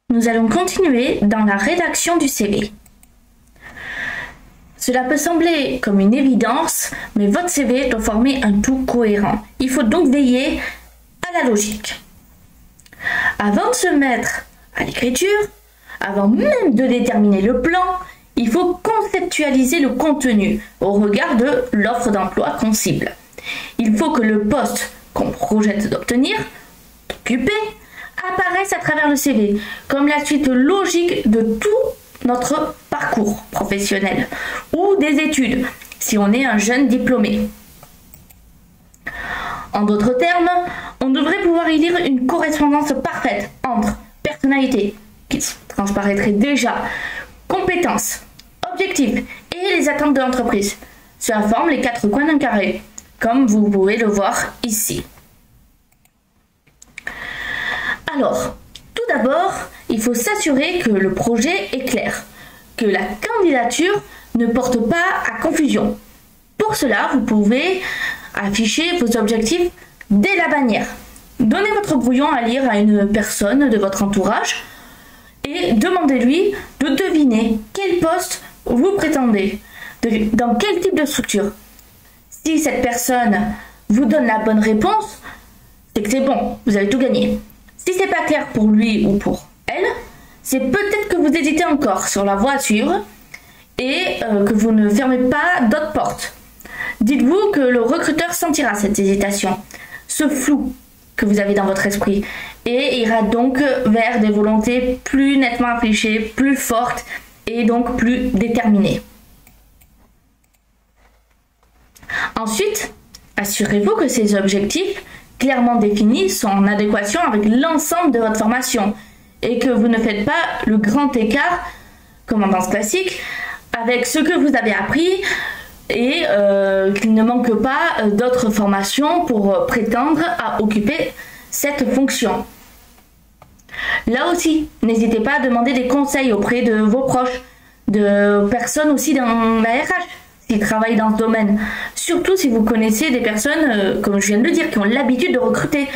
Nous allons continuer dans la rédaction du CV. Cela peut sembler comme une évidence, mais votre CV doit former un tout cohérent. Il faut donc veiller à la logique. Avant de se mettre à l'écriture, avant même de déterminer le plan, il faut conceptualiser le contenu au regard de l'offre d'emploi qu'on cible. Il faut que le poste qu'on projette d'obtenir, d'occuper, apparaissent à travers le CV, comme la suite logique de tout notre parcours professionnel ou des études, si on est un jeune diplômé. En d'autres termes, on devrait pouvoir y lire une correspondance parfaite entre personnalité, qui transparaîtrait déjà, compétences, objectifs et les attentes de l'entreprise. Cela forme les 4 coins d'un carré, comme vous pouvez le voir ici. Alors, tout d'abord, il faut s'assurer que le projet est clair, que la candidature ne porte pas à confusion. Pour cela, vous pouvez afficher vos objectifs dès la bannière. Donnez votre brouillon à lire à une personne de votre entourage et demandez-lui de deviner quel poste vous prétendez, dans quel type de structure. Si cette personne vous donne la bonne réponse, c'est que c'est bon, vous avez tout gagné. Si c'est pas clair pour lui ou pour elle, c'est peut-être que vous hésitez encore sur la voie à suivre et que vous ne fermez pas d'autres portes. Dites-vous que le recruteur sentira cette hésitation, ce flou que vous avez dans votre esprit, et ira donc vers des volontés plus nettement affichées, plus fortes et donc plus déterminées. Ensuite, assurez-vous que ces objectifs clairement définis sont en adéquation avec l'ensemble de votre formation et que vous ne faites pas le grand écart, comme en danse classique, avec ce que vous avez appris et qu'il ne manque pas d'autres formations pour prétendre à occuper cette fonction. Là aussi, n'hésitez pas à demander des conseils auprès de vos proches, de personnes aussi dans la RH qui travaillent dans ce domaine. Surtout si vous connaissez des personnes, comme je viens de le dire, qui ont l'habitude de recruter.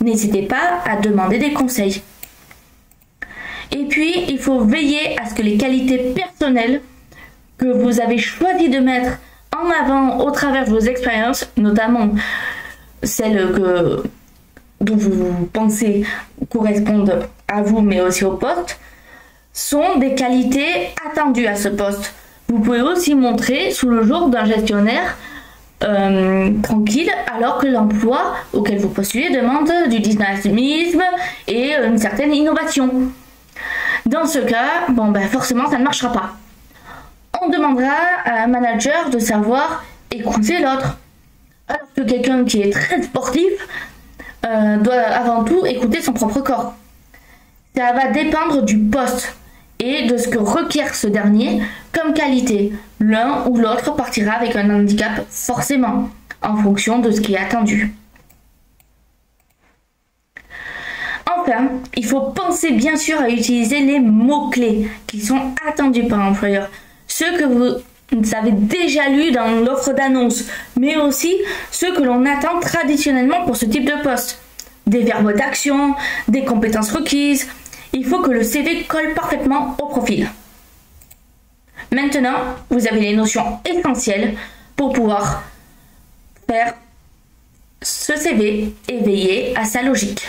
N'hésitez pas à demander des conseils. Et puis, il faut veiller à ce que les qualités personnelles que vous avez choisi de mettre en avant au travers de vos expériences, notamment celles dont vous pensez correspondent à vous, mais aussi au poste, sont des qualités attendues à ce poste. Vous pouvez aussi montrer sous le jour d'un gestionnaire tranquille, alors que l'emploi auquel vous postulez demande du dynamisme et une certaine innovation. Dans ce cas, forcément, ça ne marchera pas. On demandera à un manager de savoir écouter l'autre. Alors que quelqu'un qui est très sportif doit avant tout écouter son propre corps. Ça va dépendre du poste et de ce que requiert ce dernier comme qualité. L'un ou l'autre partira avec un handicap forcément, en fonction de ce qui est attendu. Enfin, il faut penser bien sûr à utiliser les mots-clés qui sont attendus par l'employeur. Ceux que vous avez déjà lus dans l'offre d'annonce, mais aussi ceux que l'on attend traditionnellement pour ce type de poste. Des verbes d'action, des compétences requises. Il faut que le CV colle parfaitement au profil. Maintenant, vous avez les notions essentielles pour pouvoir faire ce CV et veiller à sa logique.